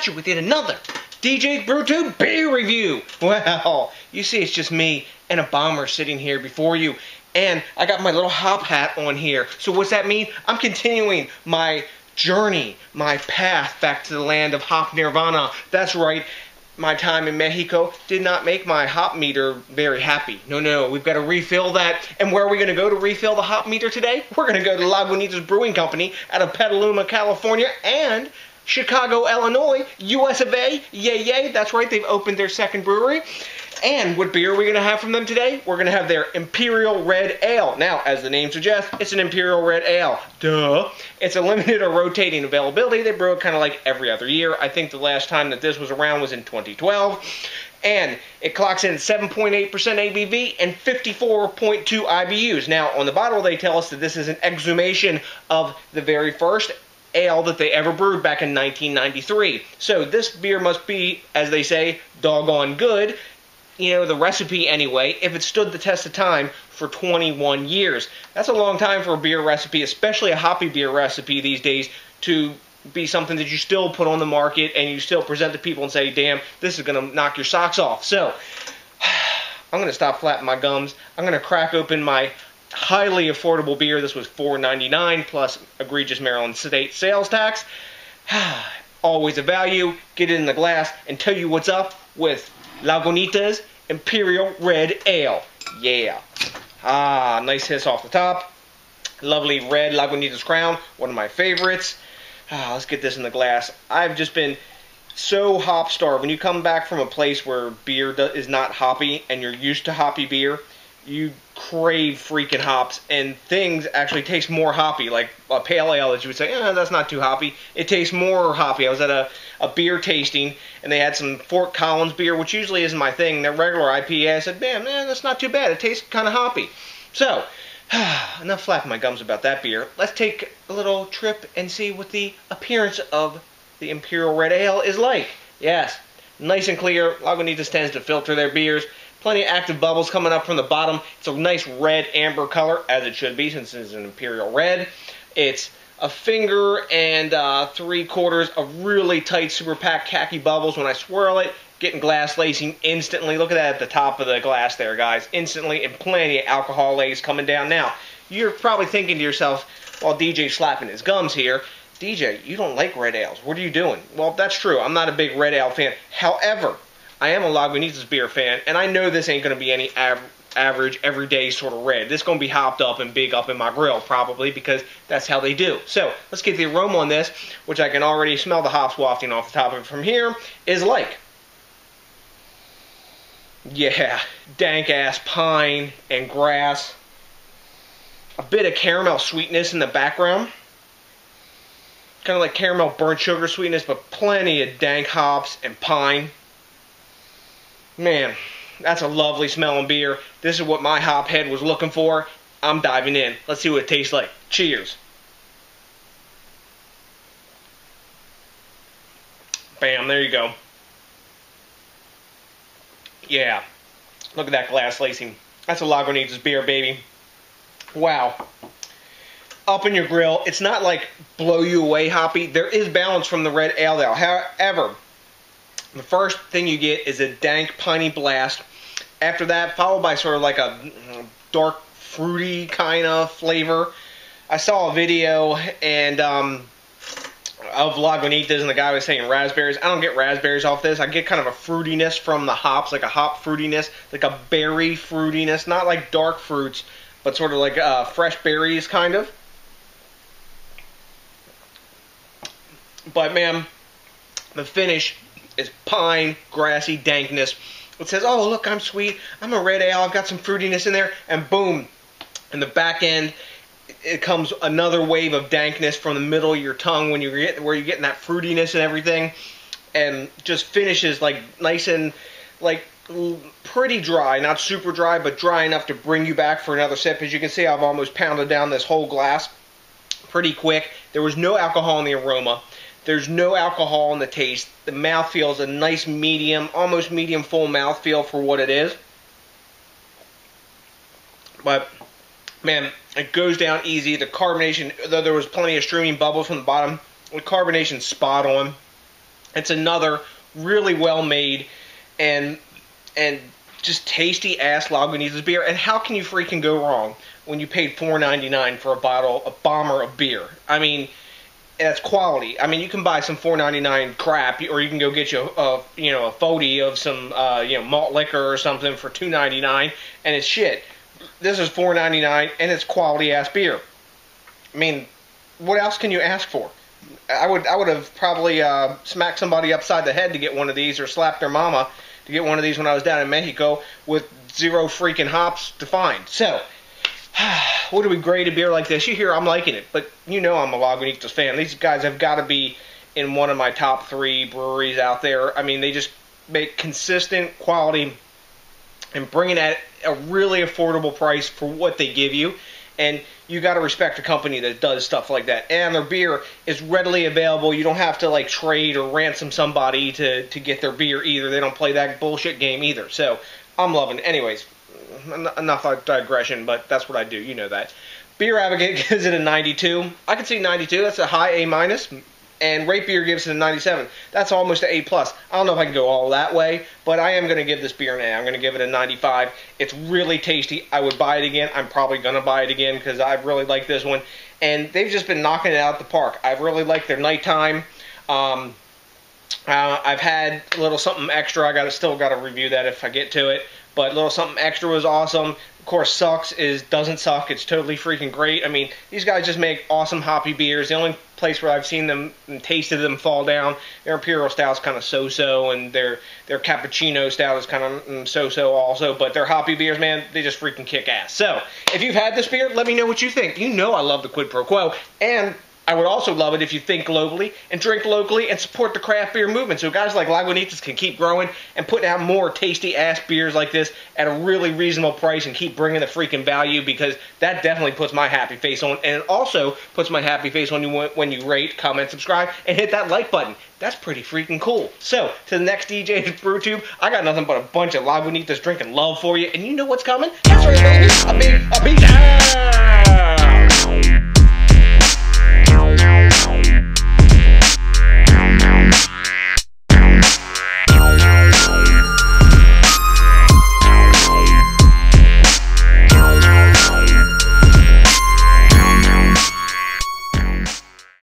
you with yet another DJs BrewTube beer review. Well, you see it's just me and a bomber sitting here before you, and I got my little hop hat on here. So what's that mean? I'm continuing my journey, my path back to the land of hop nirvana. That's right. My time in Mexico did not make my hop meter very happy. No, we've got to refill that. And where are we going to go to refill the hop meter today? We're going to go to Lagunitas Brewing Company out of Petaluma, California, and Chicago, Illinois, US of A. Yay, that's right, they've opened their second brewery. And what beer are we going to have from them today? We're going to have their Imperial Red Ale. Now, as the name suggests, it's an Imperial Red Ale. Duh. It's a limited or rotating availability. They brew it kind of like every other year. I think the last time that this was around was in 2012. And it clocks in 7.8% ABV and 54.2 IBUs. Now, on the bottle, they tell us that this is an exhumation of the very first ale that they ever brewed back in 1993. So this beer must be, as they say, doggone good. You know, the recipe anyway, if it stood the test of time for 21 years. That's a long time for a beer recipe, especially a hoppy beer recipe these days, to be something that you still put on the market and you still present to people and say, damn, this is going to knock your socks off. So, I'm going to stop flapping my gums. I'm going to crack open my highly affordable beer. This was $4.99 plus egregious Maryland state sales tax. Always a value. Get it in the glass and tell you what's up with Lagunitas Imperial Red Ale. Yeah. Nice hiss off the top. Lovely red Lagunitas crown. One of my favorites. Let's get this in the glass. I've just been so hop starved. When you come back from a place where beer is not hoppy and you're used to hoppy beer, you crave freaking hops, and things actually taste more hoppy. Like a pale ale that you would say, that's not too hoppy. It tastes more hoppy. I was at a beer tasting, and they had some Fort Collins beer, which usually isn't my thing. Their regular IPA, I said, man, that's not too bad. It tastes kind of hoppy. So, enough flapping my gums about that beer. Let's take a little trip and see what the appearance of the Imperial Red Ale is like. Yes, nice and clear. Lagunitas tends to filter their beers. Plenty of active bubbles coming up from the bottom. It's a nice red amber color, as it should be, since it's an Imperial Red. It's a finger and 3/4 of really tight, super packed khaki bubbles. When I swirl it, getting glass lacing instantly. Look at that at the top of the glass there, guys. Instantly, and plenty of alcohol lace coming down. Now, you're probably thinking to yourself, while DJ's slapping his gums here, DJ, you don't like red ales. What are you doing? Well, that's true. I'm not a big red ale fan. However, I am a Lagunitas beer fan, and I know this ain't going to be any average, everyday sort of red. This is going to be hopped up and big up in my grill, probably, because that's how they do. So, let's get the aroma on this, which I can already smell the hops wafting off the top of it from here, is like, yeah, dank-ass pine and grass. A bit of caramel sweetness in the background. Kind of like caramel burnt sugar sweetness, but plenty of dank hops and pine. Man, that's a lovely smelling beer. This is what my hop head was looking for. I'm diving in. Let's see what it tastes like. Cheers. Bam, there you go. Yeah, look at that glass lacing. That's a Lagunitas beer, baby. Wow. Up in your grill. It's not like blow you away hoppy. There is balance from the red ale though. However, the first thing you get is a dank, piney blast. After that, followed by sort of like a dark, fruity kind of flavor. I saw a video and of Lagunitas, and the guy was saying raspberries. I don't get raspberries off this. I get kind of a fruitiness from the hops, like a hop fruitiness, like a berry fruitiness. Not like dark fruits, but sort of like fresh berries, kind of. But, man, the finish is pine, grassy dankness. It says, oh, look, I'm sweet. I'm a red ale. I've got some fruitiness in there. And boom, in the back end, it comes another wave of dankness from the middle of your tongue when you're getting that fruitiness and everything. And just finishes like nice and like pretty dry. Not super dry, but dry enough to bring you back for another sip. As you can see, I've almost pounded down this whole glass pretty quick. There was no alcohol in the aroma. There's no alcohol in the taste. The mouthfeel is a nice medium, almost medium full mouthfeel for what it is. But, man, it goes down easy. The carbonation, though there was plenty of streaming bubbles from the bottom, the carbonation's spot on. It's another really well made and just tasty ass Lagunitas beer. And how can you freaking go wrong when you paid $4.99 for a bomber of beer? I mean, that's quality. I mean, you can buy some $4.99 crap, or you can go get you a 40 of some malt liquor or something for $2.99, and it's shit. This is $4.99 and it's quality ass beer. I mean, what else can you ask for? I would have probably smacked somebody upside the head to get one of these, or slapped their mama to get one of these when I was down in Mexico with 0 freaking hops to find. So, what do we grade a beer like this? You hear I'm liking it, but you know I'm a Lagunitas fan. These guys have got to be in one of my top 3 breweries out there. I mean, they just make consistent quality and bring it at a really affordable price for what they give you. And you got to respect a company that does stuff like that. And their beer is readily available. You don't have to like trade or ransom somebody to get their beer either. They don't play that bullshit game either. So I'm loving it. Anyways, enough digression, but that's what I do. You know that. Beer Advocate gives it a 92. I can see 92. That's a high A-. And Rate Beer gives it a 97. That's almost an A+. I don't know if I can go all that way, but I am going to give this beer an A. I'm going to give it a 95. It's really tasty. I would buy it again. I'm probably going to buy it again because I really like this one. And they've just been knocking it out the park. I really like their nighttime. I've had a little something extra. I still got to review that if I get to it. But a little something extra was awesome. Of course, sucks is doesn't suck. It's totally freaking great. I mean, these guys just make awesome hoppy beers. The only place where I've seen them and tasted them fall down, their Imperial Stout's kind of so-so, and their Cappuccino Stout is kind of so-so also. But their hoppy beers, man, they just freaking kick ass. So, if you've had this beer, let me know what you think. You know I love the quid pro quo. And I would also love it if you think globally and drink locally and support the craft beer movement so guys like Lagunitas can keep growing and putting out more tasty-ass beers like this at a really reasonable price and keep bringing the freaking value, because that definitely puts my happy face on, and it also puts my happy face on you when you rate, comment, subscribe, and hit that like button. That's pretty freaking cool. So, to the next DJs BrewTube, I got nothing but a bunch of Lagunitas drinking love for you, and you know what's coming? That's right, baby. A big